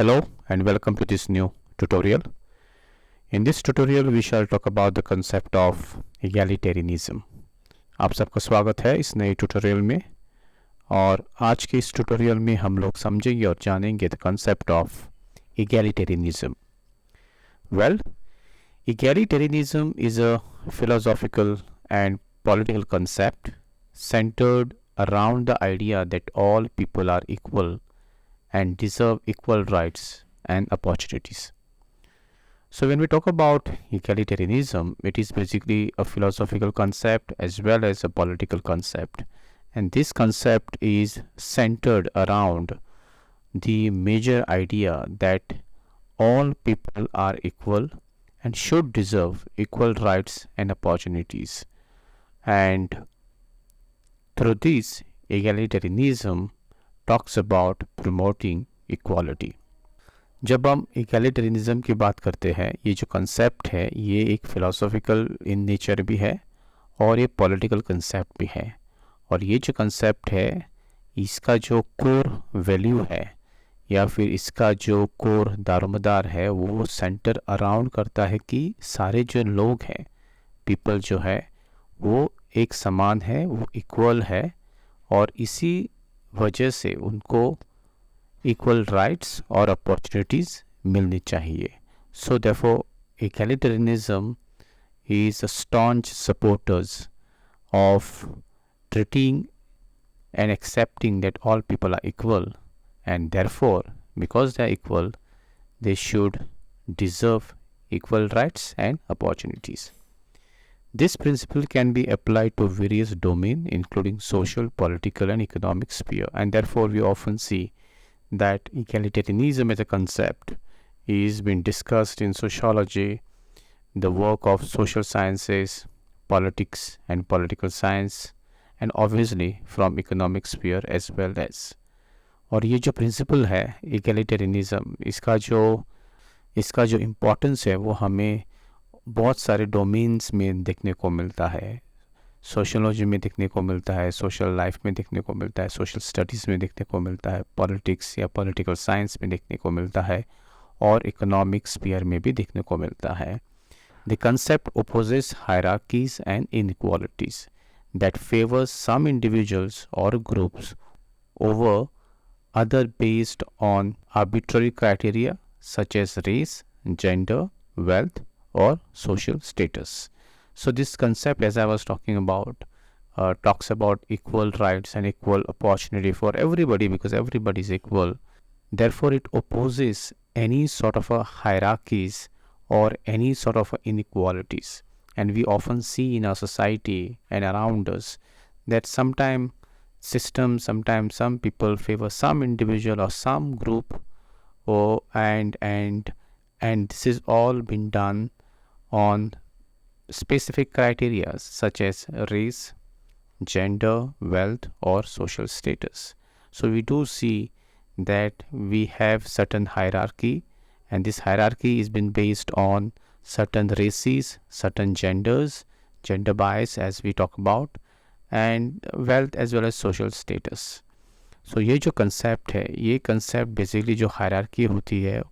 Hello and welcome to this new tutorial. In this tutorial we shall talk about the concept of egalitarianism. आप सबका स्वागत है इस नए ट्यूटोरियल में और आज के इस ट्यूटोरियल में हम लोग समझेंगे और जानेंगे the concept of egalitarianism. Well, egalitarianism is a philosophical and political concept centered around the idea that all people are equal and deserve equal rights and opportunities. So when we talk about egalitarianism, it is basically a philosophical concept as well as a political concept. And this concept is centered around the major idea that all people are equal and should deserve equal rights and opportunities. And through this, egalitarianism talks about promoting equality. जब हम egalitarianism की बात करते हैं, ये जो concept है ये एक philosophical in nature भी है और ये political concept भी है. और ये जो concept है इसका जो core value है या फिर इसका जो core दारोमदार है वो center around करता है कि सारे जो लोग हैं, people जो है वो एक समान है, वो equal है और इसी वजह से उनको equal rights और opportunities मिलनी चाहिए. So therefore egalitarianism is a staunch supporters of treating and accepting that all people are equal, and therefore because they are equal they should deserve equal rights and opportunities. This principle can be applied to various domains including social, political and economic sphere, and therefore we often see that egalitarianism as a concept is being discussed in sociology, the work of social sciences, politics and political science, and obviously from economic sphere as well as. और ये जो principal है egalitarianism, इसका जो importance है वो हमें बहुत सारे डोमेन्स में देखने को मिलता है. सोशोलॉजी में देखने को मिलता है, सोशल लाइफ में देखने को मिलता है, सोशल स्टडीज़ में देखने को मिलता है, पॉलिटिक्स या पॉलिटिकल साइंस में देखने को मिलता है और इकोनॉमिक स्फीयर में भी देखने को मिलता है. The concept opposes hierarchies and inequalities that favours some individuals और groups over other based on arbitrary criteria such as race, gender, wealth or social status. So this concept, as I was talking about, talks about equal rights and equal opportunity for everybody because everybody is equal. Therefore it opposes any sort of a hierarchies or any sort of inequalities. And we often see in our society and around us that sometimes some people favor some individual or some group, and this is all been done on specific criteria such as race, gender, wealth or social status. So we do see that we have certain hierarchy, and this hierarchy is been based on certain races, certain genders, gender bias as we talk about, and wealth as well as social status. So ये जो concept है, ये concept basically जो hierarchy होती है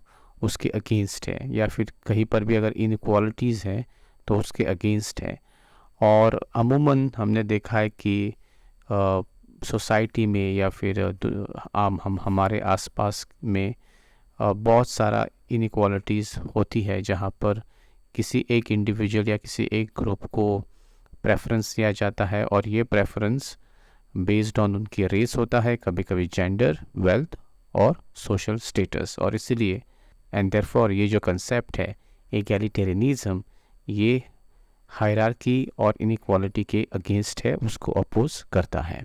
उसके against है, या फिर कहीं पर भी अगर inequalities है तो उसके अगेंस्ट है. और अमूमन हमने देखा है कि सोसाइटी में या फिर हम हमारे आसपास में बहुत सारा इनइक्वालिटीज़ होती है जहाँ पर किसी एक इंडिविजुअल या किसी एक ग्रुप को प्रेफरेंस दिया जाता है और ये प्रेफरेंस बेस्ड ऑन उनकी रेस होता है, कभी कभी जेंडर, वेल्थ और सोशल स्टेटस. और इसीलिए एंड देयरफॉर ये जो कंसेप्ट है एगैलिटेरियनिज्म ये हायरार्की और इनइक्वालिटी के अगेंस्ट है, उसको अपोज करता है.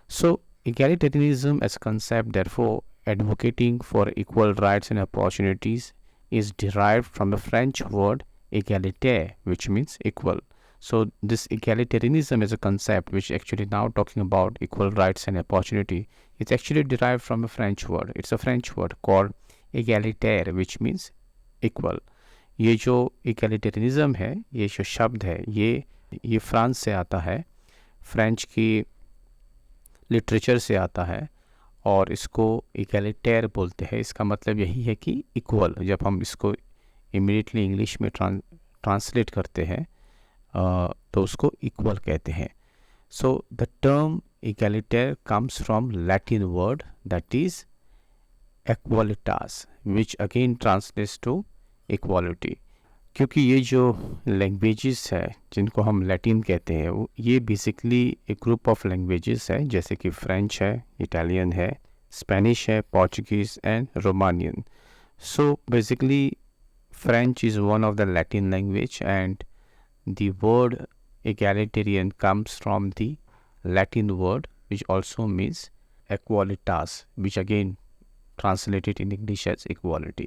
सो egalitarianism as a concept, therefore advocating for equal rights and opportunities, is derived from the French word égalitaire, which means equal. So this egalitarianism as a concept, which actually now talking about equal rights and opportunity, it's actually derived from a French word. It's a French word called égalitaire, which means equal. ये जो egalitarianism है, ये जो शब्द है, ये France से आता है, फ्रेंच की लिटरेचर से आता है और इसको इक्वालिटेयर बोलते हैं। इसका मतलब यही है कि इक्वल। जब हम इसको इमीडिएटली इंग्लिश में ट्रांसलेट करते हैं तो उसको इक्वल कहते हैं। So the term egalitaire comes from Latin word that is equalitas, which again translates to equality। क्योंकि ये जो लैंग्वेजेस है जिनको हम लैटिन कहते हैं ये बेसिकली एक ग्रुप ऑफ लैंग्वेजेस है, जैसे कि फ्रेंच है, इटालियन है, स्पेनिश है, Portuguese and Romanian. So basically French is one of the Latin language and the word egalitarian comes from the Latin word which also means equalitas, which again translated in English as equality.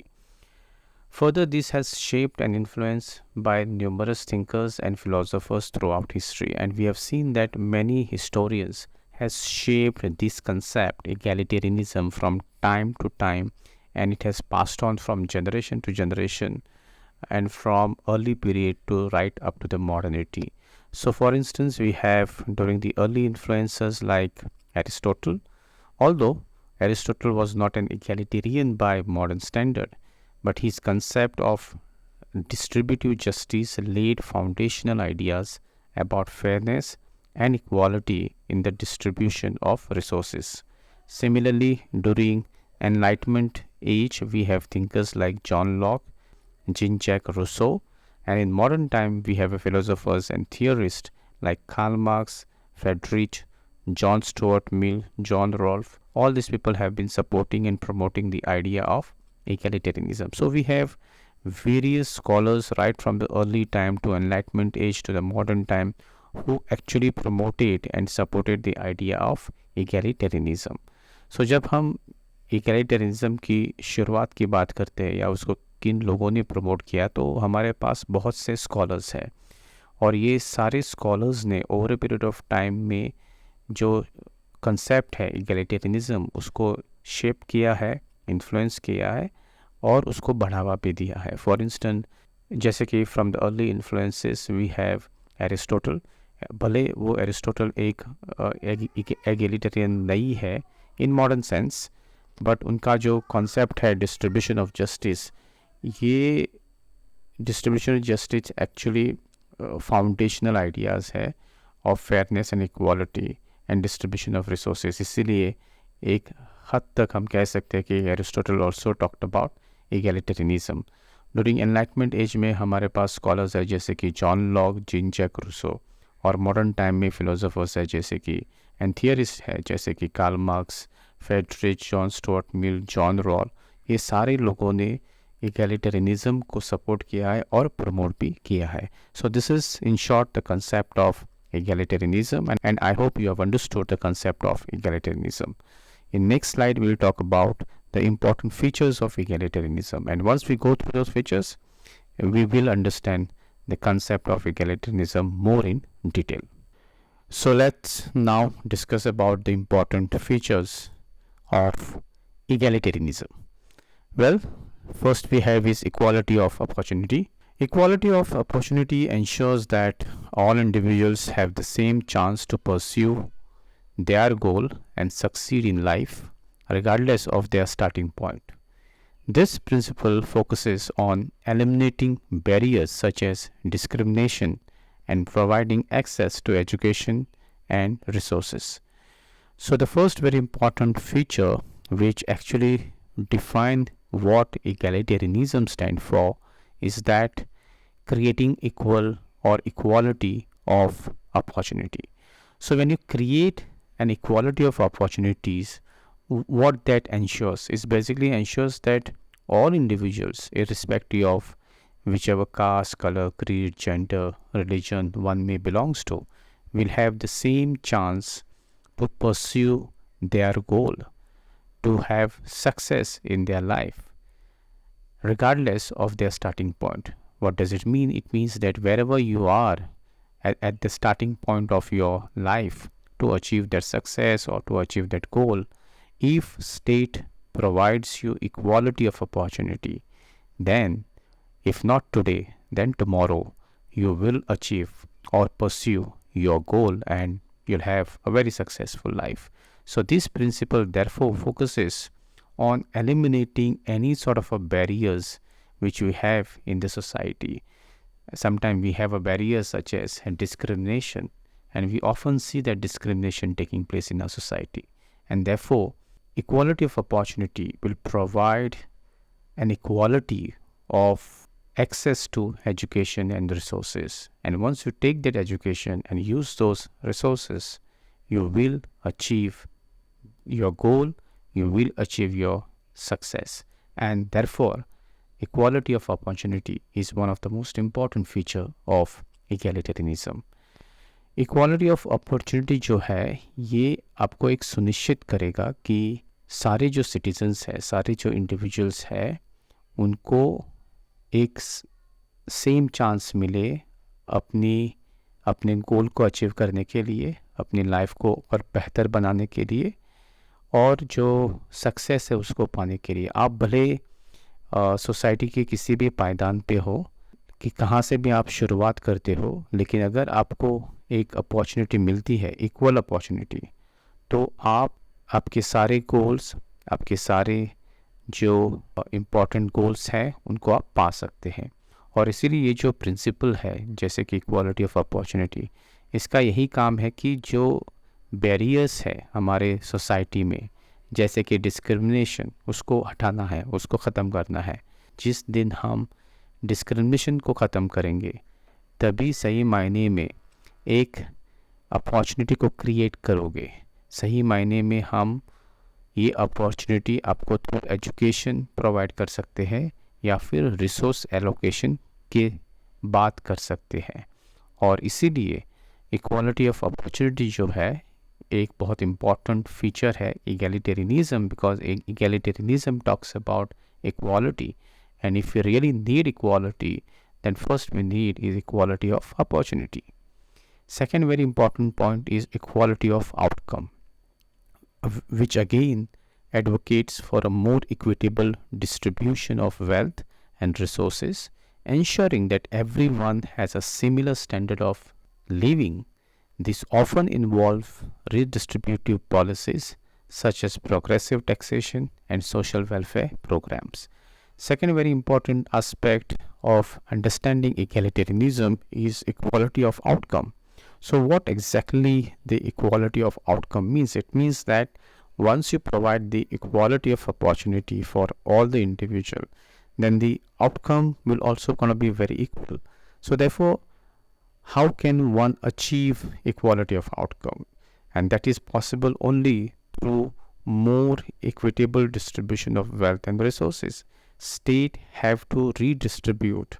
Further, this has shaped and influenced by numerous thinkers and philosophers throughout history, and we have seen that many historians has shaped this concept egalitarianism from time to time, and it has passed on from generation to generation and from early period to right up to the modernity. So for instance, we have during the early influencers like Aristotle. Although Aristotle was not an egalitarian by modern standard, but his concept of distributive justice laid foundational ideas about fairness and equality in the distribution of resources. Similarly, during Enlightenment age, we have thinkers like John Locke, Jean-Jacques Rousseau, and in modern time we have philosophers and theorists like Karl Marx, Friedrich, John Stuart Mill, John Rolfe. All these people have been supporting and promoting the idea of egalitarianism. So we have various scholars right from the early time to Enlightenment age to the modern time who actually promoted and supported the idea of egalitarianism. So जब हम egalitarianism की शुरुआत की बात करते हैं या उसको किन लोगों ने प्रमोट किया, तो हमारे पास बहुत से स्कॉलर्स हैं और ये सारे स्कॉलर्स ने over a period of time में जो कंसेप्ट है इगैलिटेरियनिज्म उसको शेप किया है, इन्फ्लुएंस किया है और उसको बढ़ावा भी दिया है। फॉर इंस्टेंस जैसे कि from the early influences we have Aristotle. भले वो एरिस्टोटल एक एगैलिटेरियन नहीं है इन मॉडर्न सेंस, बट उनका जो कॉन्सेप्ट है डिस्ट्रीब्यूशन ऑफ जस्टिस, ये distribution of justice actually foundational ideas है of fairness and equality and distribution of resources. इसीलिए एक हद तक हम कह सकते हैं कि Aristotle also talked about egalitarianism. During enlightenment age में हमारे पास स्कॉलर्स है जैसे कि जॉन लॉक, जीन-जैक रूसो, और मॉडर्न टाइम में फिलोसोफर्स है जैसे कि एंड थियरिस्ट है जैसे कि Karl Marx, Friedrich, John Stuart मिल, जॉन रॉल। ये सारे लोगों ने इगैलिटेरियनिज्म को सपोर्ट किया है और प्रमोट भी किया है। So this is in short the concept of egalitarianism, and I hope you have understood the concept of egalitarianism. In next slide we will talk about the important features of egalitarianism, and once we go through those features we will understand the concept of egalitarianism more in detail. So let's now discuss about the important features of egalitarianism. Well, first we have is equality of opportunity. Equality of opportunity ensures that all individuals have the same chance to pursue their goal and succeed in life, regardless of their starting point. This principle focuses on eliminating barriers such as discrimination and providing access to education and resources. So the first very important feature which actually defines what egalitarianism stands for is that creating equal or equality of opportunity. So when you create an equality of opportunities, what that ensures is basically ensures that all individuals, irrespective of whichever caste, color, creed, gender, religion one may belongs to, will have the same chance to pursue their goal, to have success in their life, regardless of their starting point. What does it mean? It means that wherever you are at the starting point of your life to achieve that success or to achieve that goal, if state provides you equality of opportunity, then if not today, then tomorrow you will achieve or pursue your goal and you'll have a very successful life. So this principle therefore focuses on eliminating any sort of a barriers which we have in the society. Sometimes we have a barrier such as discrimination, and we often see that discrimination taking place in our society. And therefore, equality of opportunity will provide an equality of access to education and resources. And once you take that education and use those resources, you will achieve your goal, you will achieve your success. And therefore, equality of opportunity is one of the most important feature of egalitarianism. Equality of opportunity जो है ये आपको एक सुनिश्चित करेगा कि सारे जो सिटीजन्स हैं, सारे जो इंडिविजुअल्स हैं, उनको एक सेम चांस मिले अपने गोल को अचीव करने के लिए, अपनी लाइफ को और बेहतर बनाने के लिए, और जो सक्सेस है उसको पाने के लिए। आप भले सोसाइटी के किसी भी पायदान पे हो, कि कहाँ से भी आप शुरुआत करते हो, लेकिन अगर आपको एक अपॉर्चुनिटी मिलती है, इक्वल अपॉर्चुनिटी, तो आपके सारे गोल्स, आपके सारे जो इम्पोर्टेंट गोल्स हैं उनको आप पा सकते हैं। और इसीलिए ये जो प्रिंसिपल है जैसे कि इक्वालिटी ऑफ अपॉर्चुनिटी, इसका यही काम है कि जो बैरियर्स है हमारे सोसाइटी में, जैसे कि डिस्क्रिमिनेशन, उसको हटाना है, उसको ख़त्म करना है। जिस दिन हम डिस्क्रिमिनेशन को ख़त्म करेंगे तभी सही मायने में एक अपॉर्चुनिटी को क्रिएट करोगे। सही मायने में हम ये अपॉर्चुनिटी आपको थ्रू एजुकेशन प्रोवाइड कर सकते हैं या फिर रिसोर्स एलोकेशन के बात कर सकते हैं। और इसीलिए इक्वालिटी ऑफ अपॉर्चुनिटी जो है एक बहुत इम्पॉर्टेंट फीचर है egalitarianism, because egalitarianism talks about equality, and if we really need equality, then first we need is equality of opportunity. Second very important point is equality of outcome, which again advocates for a more equitable distribution of wealth and resources, ensuring that everyone has a similar standard of living. This often involves redistributive policies such as progressive taxation and social welfare programs. Second very important aspect of understanding egalitarianism is equality of outcome. So what exactly the equality of outcome means? It means that once you provide the equality of opportunity for all the individual, then the outcome will also going to be very equal. So therefore, how can one achieve equality of outcome? And that is possible only through more equitable distribution of wealth and resources. State have to redistribute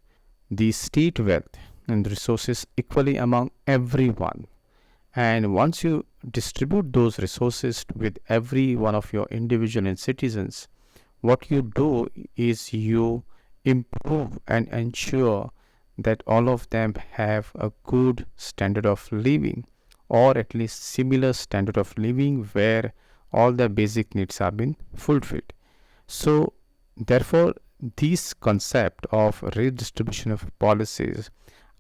the state wealth and resources equally among everyone. And once you distribute those resources with every one of your individual and citizens, what you do is you improve and ensure that all of them have a good standard of living, or at least similar standard of living where all the basic needs have been fulfilled. So therefore, this concept of redistribution of policies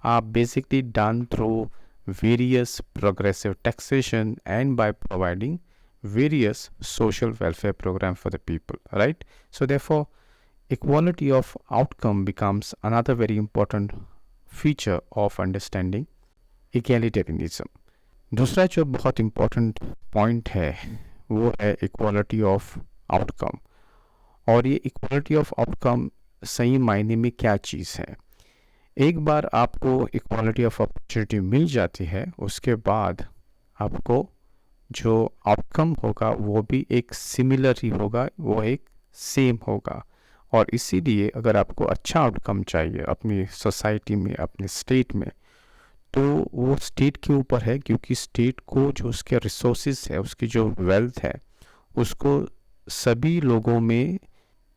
are basically done through various progressive taxation and by providing various social welfare programs for the people, right? So therefore, equality of outcome becomes another very important feature of understanding egalitarianism. दूसरा जो बहुत important point है वो है equality of outcome. और ये equality of outcome सही मायने में क्या चीज़ है? एक बार आपको equality of opportunity मिल जाती है, उसके बाद आपको जो outcome होगा वो भी एक similar ही होगा, वो एक same होगा। और इसीलिए अगर आपको अच्छा आउटकम चाहिए अपनी सोसाइटी में, अपने स्टेट में, तो वो स्टेट के ऊपर है, क्योंकि स्टेट को जो उसके रिसोर्सेज है, उसकी जो वेल्थ है, उसको सभी लोगों में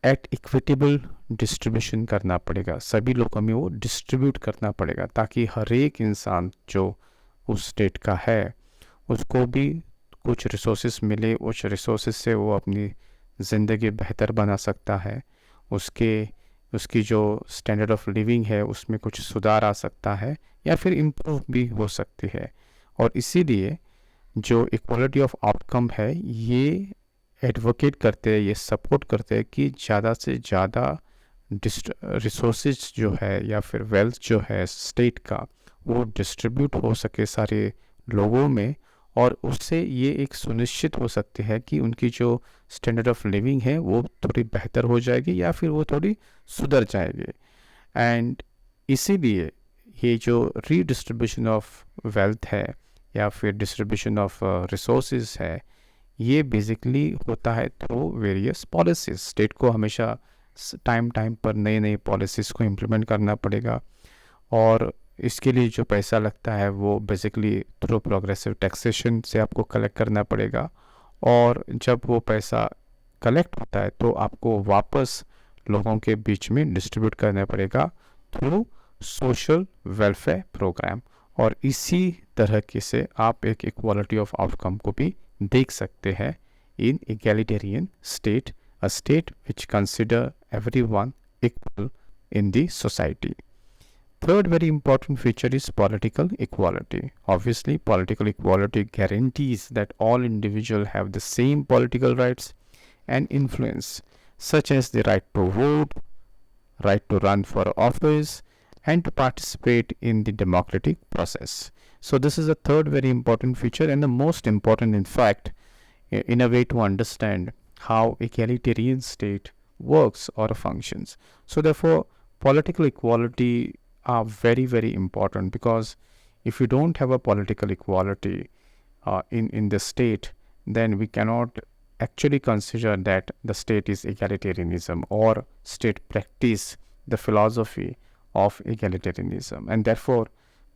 एट इक्विटेबल डिस्ट्रीब्यूशन करना पड़ेगा, सभी लोगों में वो डिस्ट्रीब्यूट करना पड़ेगा, ताकि हर एक इंसान जो उस स्टेट का है उसको भी कुछ रिसोर्सेज मिले, उस रिसोर्सेज से वो अपनी ज़िंदगी बेहतर बना सकता है, उसकी जो स्टैंडर्ड ऑफ लिविंग है उसमें कुछ सुधार आ सकता है या फिर इम्प्रूव भी हो सकती है। और इसीलिए जो इक्वालिटी ऑफ आउटकम है ये एडवोकेट करते हैं, ये सपोर्ट करते हैं कि ज़्यादा से ज़्यादा रिसोर्सेज जो है या फिर वेल्थ जो है स्टेट का वो डिस्ट्रीब्यूट हो सके सारे लोगों में, और उससे ये एक सुनिश्चित हो सकते हैं कि उनकी जो स्टैंडर्ड ऑफ लिविंग है वो थोड़ी बेहतर हो जाएगी या फिर वो थोड़ी सुधर जाएगी। एंड इसीलिए ये जो रीडिस्ट्रीब्यूशन ऑफ वेल्थ है या फिर डिस्ट्रीब्यूशन ऑफ रिसोर्सेज है, ये बेसिकली होता है थ्रू वेरियस पॉलिसीज। स्टेट को हमेशा टाइम पर नई नई पॉलिसीज़ को इम्प्लीमेंट करना पड़ेगा, और इसके लिए जो पैसा लगता है वो बेसिकली थ्रू प्रोग्रेसिव टैक्सेशन से आपको कलेक्ट करना पड़ेगा, और जब वो पैसा कलेक्ट होता है तो आपको वापस लोगों के बीच में डिस्ट्रीब्यूट करना पड़ेगा थ्रू सोशल वेलफेयर प्रोग्राम। और इसी तरह के से आप एक इक्वालिटी ऑफ आउटकम को भी देख सकते हैं इन egalitarian state, a state which consider everyone equal in the society. Third very important feature is political equality. Obviously, political equality guarantees that all individuals have the same political rights and influence, such as the right to vote, right to run for office, and to participate in the democratic process. So this is the third very important feature, and the most important, in fact, in a way to understand how egalitarian state works or functions. So therefore, political equality are very important, because if you don't have a political equality in the state, then we cannot actually consider that the state is egalitarianism or state practice the philosophy of egalitarianism. And therefore,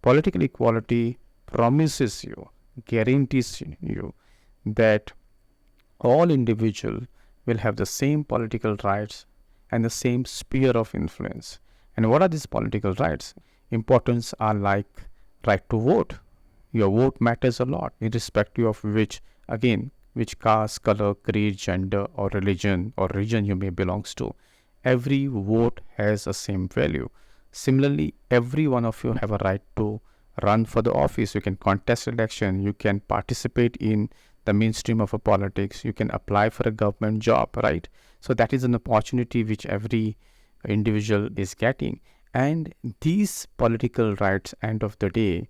political equality promises you, guarantees you that all individuals will have the same political rights and the same sphere of influence. And what are these political rights? Importance are like right to vote. Your vote matters a lot, irrespective of which caste, color, creed, gender, or religion you may belongs to. Every vote has the same value. Similarly, every one of you have a right to run for the office. You can contest election, you can participate in the mainstream of a politics, you can apply for a government job, right? So that is an opportunity which every individual is getting. And these political rights, end of the day,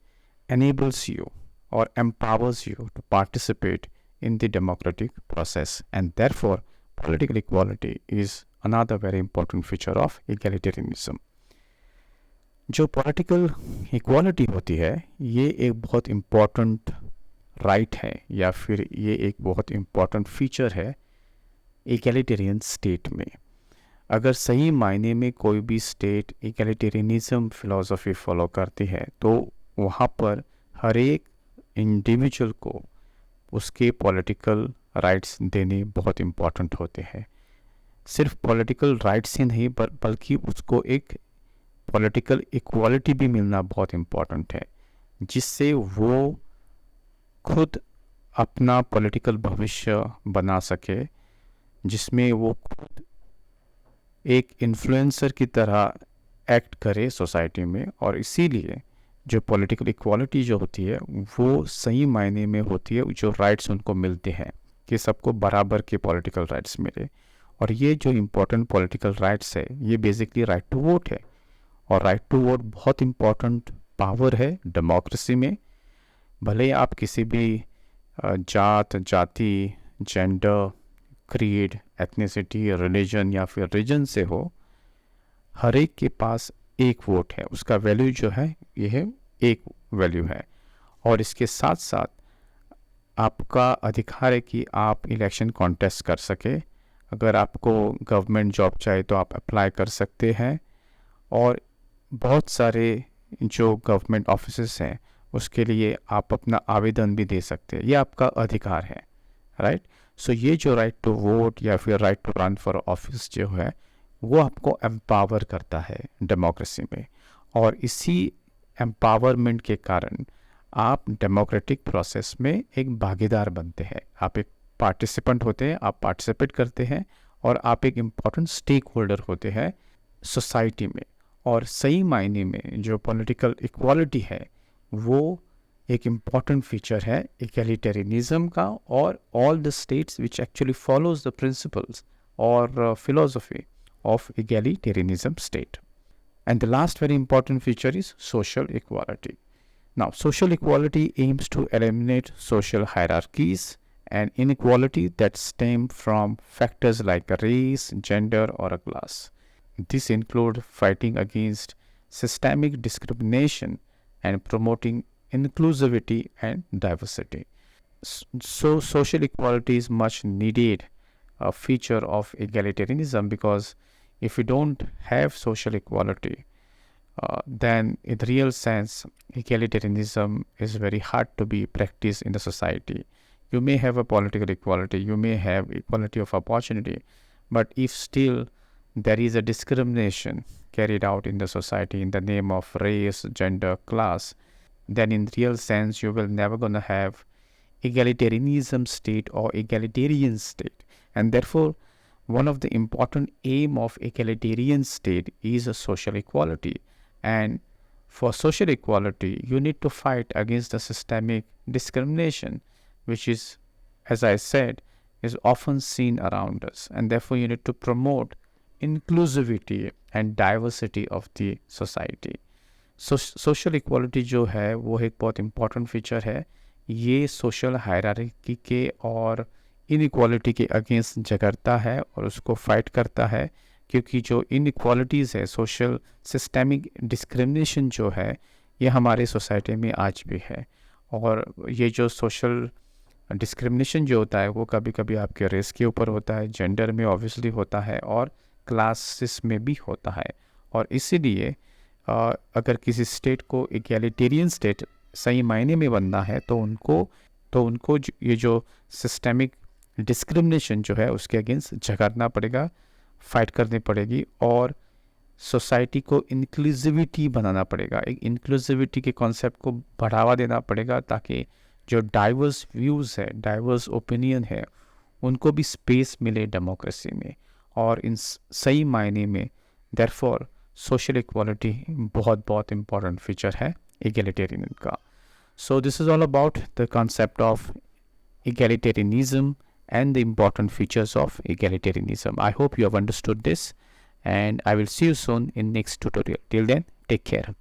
enables you or empowers you to participate in the democratic process. And therefore, political equality is another very important feature of egalitarianism. जो political equality होती है ये एक बहुत important right है या फिर ये एक बहुत इम्पॉर्टेंट फीचर है इक्वालिटेरियन स्टेट में। अगर सही मायने में कोई भी स्टेट इक्वालिटेरियनिज्म फिलॉसफी फॉलो करती है तो वहाँ पर हर एक इंडिविजुअल को उसके पॉलिटिकल राइट्स देने बहुत इम्पॉर्टेंट होते हैं। सिर्फ पॉलिटिकल राइट्स ही नहीं बल्कि उसको एक पॉलिटिकल इक्वालिटी भी मिलना बहुत इम्पॉर्टेंट है, जिससे वो खुद अपना पॉलिटिकल भविष्य बना सके, जिसमें वो खुद एक इन्फ्लुएंसर की तरह एक्ट करे सोसाइटी में। और इसीलिए जो पॉलिटिकल इक्वालिटी जो होती है वो सही मायने में होती है, जो राइट्स उनको मिलते हैं कि सबको बराबर के पॉलिटिकल राइट्स मिले। और ये जो इम्पोर्टेंट पॉलिटिकल राइट्स है ये बेसिकली राइट टू वोट है, और राइट टू वोट बहुत इम्पॉर्टेंट पावर है डेमोक्रेसी में। भले ही आप किसी भी जात, जाति, जेंडर, क्रीड, एथनिसिटी, रिलीजन या फिर रीजन से हो, हर एक के पास एक वोट है, उसका वैल्यू जो है यह एक वैल्यू है। और इसके साथ साथ आपका अधिकार है कि आप इलेक्शन कॉन्टेस्ट कर सके। अगर आपको गवर्नमेंट जॉब चाहिए तो आप अप्लाई कर सकते हैं, और बहुत सारे जो गवर्नमेंट ऑफिसेस हैं उसके लिए आप अपना आवेदन भी दे सकते हैं, ये आपका अधिकार है, राइट। सो ये जो राइट टू वोट या फिर right to run for office जो है वो आपको एम्पावर करता है डेमोक्रेसी में, और इसी एम्पावरमेंट के कारण आप डेमोक्रेटिक प्रोसेस में एक भागीदार बनते हैं। आप एक पार्टिसिपेंट होते हैं, आप पार्टिसिपेट करते हैं, और आप एक इम्पॉर्टेंट स्टेक होल्डर होते हैं सोसाइटी में। और सही मायने में जो पॉलिटिकल इक्वालिटी है वो एक इम्पॉर्टेंट फीचर है इक्वलिटेरियनिज्म का, और all the states which actually follows the principles और philosophy of egalitarianism state. And the last very important feature is social equality. Now, social equality aims to eliminate social hierarchies and inequality that stem from factors like race, gender, or a class. This includes fighting against systemic discrimination and promoting inclusivity and diversity. So, social equality is much needed a feature of egalitarianism, because if we don't have social equality, then in the real sense, egalitarianism is very hard to be practiced in the society. You may have a political equality, you may have equality of opportunity, but if still there is a discrimination carried out in the society in the name of race, gender, class, then in real sense, you will never gonna have egalitarianism state or egalitarian state. And therefore, one of the important aim of egalitarian state is a social equality. And for social equality, you need to fight against the systemic discrimination, which is, as I said, is often seen around us. And therefore, you need to promote inclusivity and diversity of the society. So, social equality जो है वो एक बहुत important feature है. ये social hierarchy के और inequality के अगेंस्ट झगड़ता है और उसको फाइट करता है, क्योंकि जो इनइक्वालिटीज़ है, सोशल सिस्टेमिक डिस्क्रिमिनेशन जो है, ये हमारे सोसाइटी में आज भी है. और ये जो सोशल डिस्क्रिमिनेशन जो होता है वो कभी कभी आपके रेस के ऊपर होता है, जेंडर में ऑब्वियसली होता है, और क्लासेस में भी होता है. और इसीलिए अगर किसी स्टेट को इक्वालिटेरियन स्टेट सही मायने में बनना है तो उनको ये जो सिस्टेमिक डिस्क्रिमिनेशन जो है उसके अगेंस्ट झगड़ना पड़ेगा, फाइट करनी पड़ेगी, और सोसाइटी को इंक्लूसिविटी बनाना पड़ेगा. एक इंक्लूसिविटी के कॉन्सेप्ट को बढ़ावा देना पड़ेगा, ताकि जो डाइवर्स व्यूज़ है, डाइवर्स ओपिनियन है, उनको भी स्पेस मिले डेमोक्रेसी में. और इन सही मायने में देयरफॉर सोशल इक्वालिटी बहुत बहुत इम्पॉर्टेंट फीचर है egalitarian का. So this is all about the concept of egalitarianism and the important features of egalitarianism. I hope you have understood this, and I will see you soon in next tutorial. Till then, take care.